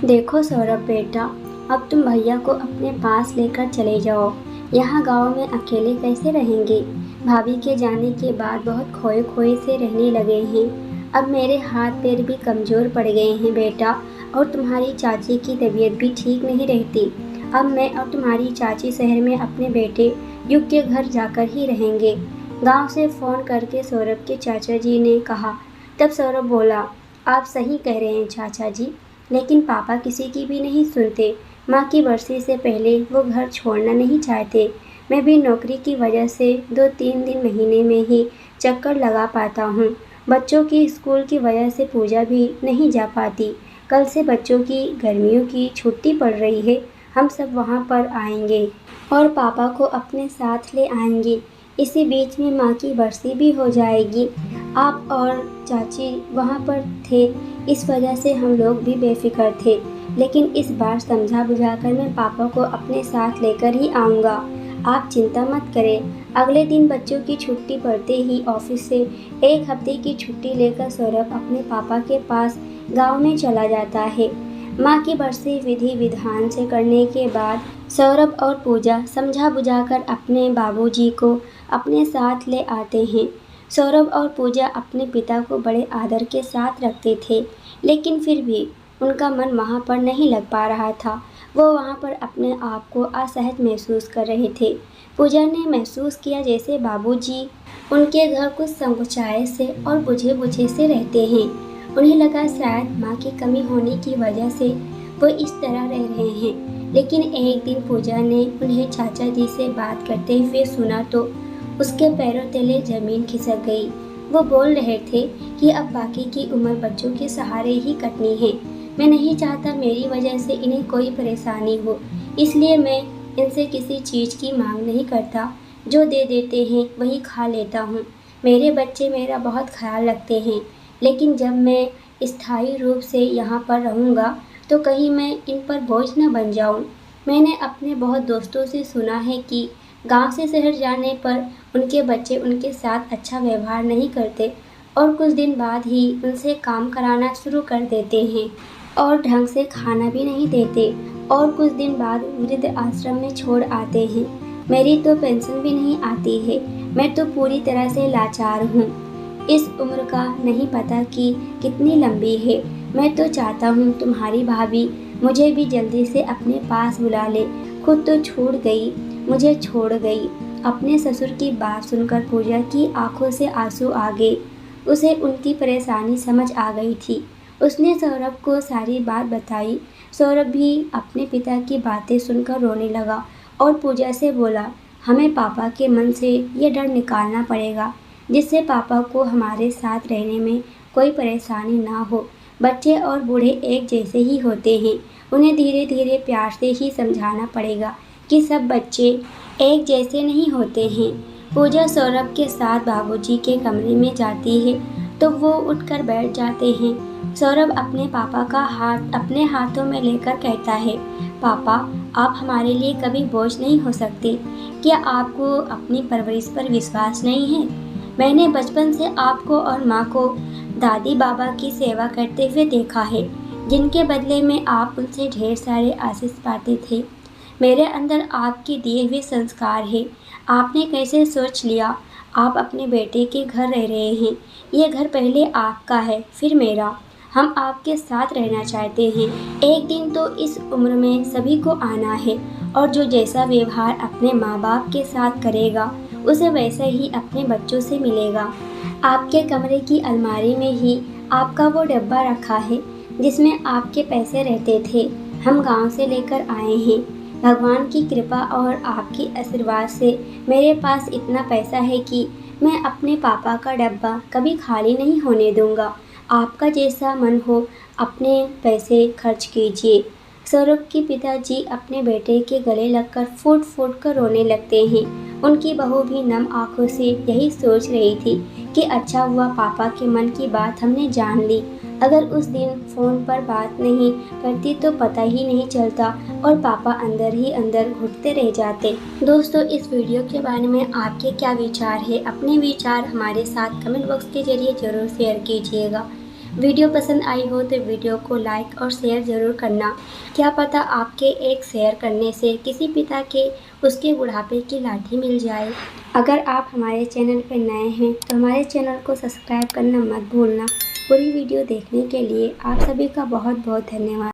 देखो सौरभ बेटा, अब तुम भैया को अपने पास लेकर चले जाओ। यहाँ गांव में अकेले कैसे रहेंगे? भाभी के जाने के बाद बहुत खोए खोए से रहने लगे हैं। अब मेरे हाथ पैर भी कमज़ोर पड़ गए हैं बेटा, और तुम्हारी चाची की तबीयत भी ठीक नहीं रहती। अब मैं और तुम्हारी चाची शहर में अपने बेटे युग के घर जाकर ही रहेंगे। गांव से फ़ोन करके सौरभ के चाचा जी ने कहा। तब सौरभ बोला, आप सही कह रहे हैं चाचा जी, लेकिन पापा किसी की भी नहीं सुनते। माँ की बरसी से पहले वो घर छोड़ना नहीं चाहते। मैं भी नौकरी की वजह से 2-3 दिन महीने में ही चक्कर लगा पाता हूँ। बच्चों की स्कूल की वजह से पूजा भी नहीं जा पाती। कल से बच्चों की गर्मियों की छुट्टी पड़ रही है। हम सब वहाँ पर आएंगे और पापा को अपने साथ ले आएंगे। इसी बीच में माँ की बरसी भी हो जाएगी। आप और चाची वहाँ पर थे, इस वजह से हम लोग भी बेफिक्र थे। लेकिन इस बार समझा बुझाकर मैं पापा को अपने साथ लेकर ही आऊँगा। आप चिंता मत करें। अगले दिन बच्चों की छुट्टी पड़ते ही ऑफिस से 1 हफ्ते की छुट्टी लेकर सौरभ अपने पापा के पास गांव में चला जाता है। माँ की बरसी विधि विधान से करने के बाद सौरभ और पूजा समझा बुझाकर अपने बाबूजी को अपने साथ ले आते हैं। सौरभ और पूजा अपने पिता को बड़े आदर के साथ रखते थे, लेकिन फिर भी उनका मन वहाँ पर नहीं लग पा रहा था। वो वहाँ पर अपने आप को असहज महसूस कर रहे थे। पूजा ने महसूस किया जैसे बाबूजी उनके घर कुछ संकोचाए से और बुझे बुझे से रहते हैं। उन्हें लगा शायद माँ की कमी होने की वजह से वो इस तरह रह रहे हैं। लेकिन एक दिन पूजा ने उन्हें चाचा जी से बात करते हुए सुना तो उसके पैरों तले जमीन खिसक गई। वो बोल रहे थे कि अब बाकी की उम्र बच्चों के सहारे ही कटनी है। मैं नहीं चाहता मेरी वजह से इन्हें कोई परेशानी हो, इसलिए मैं इनसे किसी चीज़ की मांग नहीं करता। जो दे देते हैं वही खा लेता हूँ। मेरे बच्चे मेरा बहुत ख्याल रखते हैं, लेकिन जब मैं स्थायी रूप से यहाँ पर रहूँगा तो कहीं मैं इन पर बोझ न बन जाऊँ। मैंने अपने बहुत दोस्तों से सुना है कि गांव से शहर जाने पर उनके बच्चे उनके साथ अच्छा व्यवहार नहीं करते और कुछ दिन बाद ही उनसे काम कराना शुरू कर देते हैं और ढंग से खाना भी नहीं देते और कुछ दिन बाद वृद्ध आश्रम में छोड़ आते हैं। मेरी तो पेंशन भी नहीं आती है। मैं तो पूरी तरह से लाचार हूँ। इस उम्र का नहीं पता कि कितनी लंबी है। मैं तो चाहता हूँ तुम्हारी भाभी मुझे भी जल्दी से अपने पास बुला ले। खुद तो छूट गई, मुझे छोड़ गई। अपने ससुर की बात सुनकर पूजा की आंखों से आंसू आ गए। उसे उनकी परेशानी समझ आ गई थी। उसने सौरभ को सारी बात बताई। सौरभ भी अपने पिता की बातें सुनकर रोने लगा और पूजा से बोला, हमें पापा के मन से ये डर निकालना पड़ेगा, जिससे पापा को हमारे साथ रहने में कोई परेशानी ना हो। बच्चे और बूढ़े एक जैसे ही होते हैं। उन्हें धीरे धीरे प्यार से ही समझाना पड़ेगा कि सब बच्चे एक जैसे नहीं होते हैं। पूजा सौरभ के साथ बाबूजी के कमरे में जाती है तो वो उठकर बैठ जाते हैं। सौरभ अपने पापा का हाथ अपने हाथों में लेकर कहता है, पापा आप हमारे लिए कभी बोझ नहीं हो सकते। क्या आपको अपनी परवरिश पर विश्वास नहीं है? मैंने बचपन से आपको और माँ को दादी बाबा की सेवा करते हुए देखा है, जिनके बदले में आप उनसे ढेर सारे आशीष पाते थे। मेरे अंदर आपके दिए हुए संस्कार है। आपने कैसे सोच लिया आप अपने बेटे के घर रह रहे हैं? ये घर पहले आपका है, फिर मेरा। हम आपके साथ रहना चाहते हैं। एक दिन तो इस उम्र में सभी को आना है और जो जैसा व्यवहार अपने माँ बाप के साथ करेगा उसे वैसा ही अपने बच्चों से मिलेगा। आपके कमरे की अलमारी में ही आपका वो डब्बा रखा है जिसमें आपके पैसे रहते थे। हम गांव से लेकर आए हैं। भगवान की कृपा और आपकी आशीर्वाद से मेरे पास इतना पैसा है कि मैं अपने पापा का डब्बा कभी खाली नहीं होने दूंगा। आपका जैसा मन हो अपने पैसे खर्च कीजिए। सौरभ के पिताजी अपने बेटे के गले लगकर फूट फूट कर रोने लगते हैं। उनकी बहू भी नम आंखों से यही सोच रही थी कि अच्छा हुआ पापा के मन की बात हमने जान ली। अगर उस दिन फ़ोन पर बात नहीं करती तो पता ही नहीं चलता और पापा अंदर ही अंदर घुटते रह जाते। दोस्तों, इस वीडियो के बारे में आपके क्या विचार है? अपने विचार हमारे साथ कमेंट बॉक्स के जरिए ज़रूर शेयर कीजिएगा। वीडियो पसंद आई हो तो वीडियो को लाइक और शेयर ज़रूर करना। क्या पता आपके एक शेयर करने से किसी पिता के उसके बुढ़ापे की लाठी मिल जाए। अगर आप हमारे चैनल पर नए हैं तो हमारे चैनल को सब्सक्राइब करना मत भूलना। पूरी वीडियो देखने के लिए आप सभी का बहुत बहुत धन्यवाद।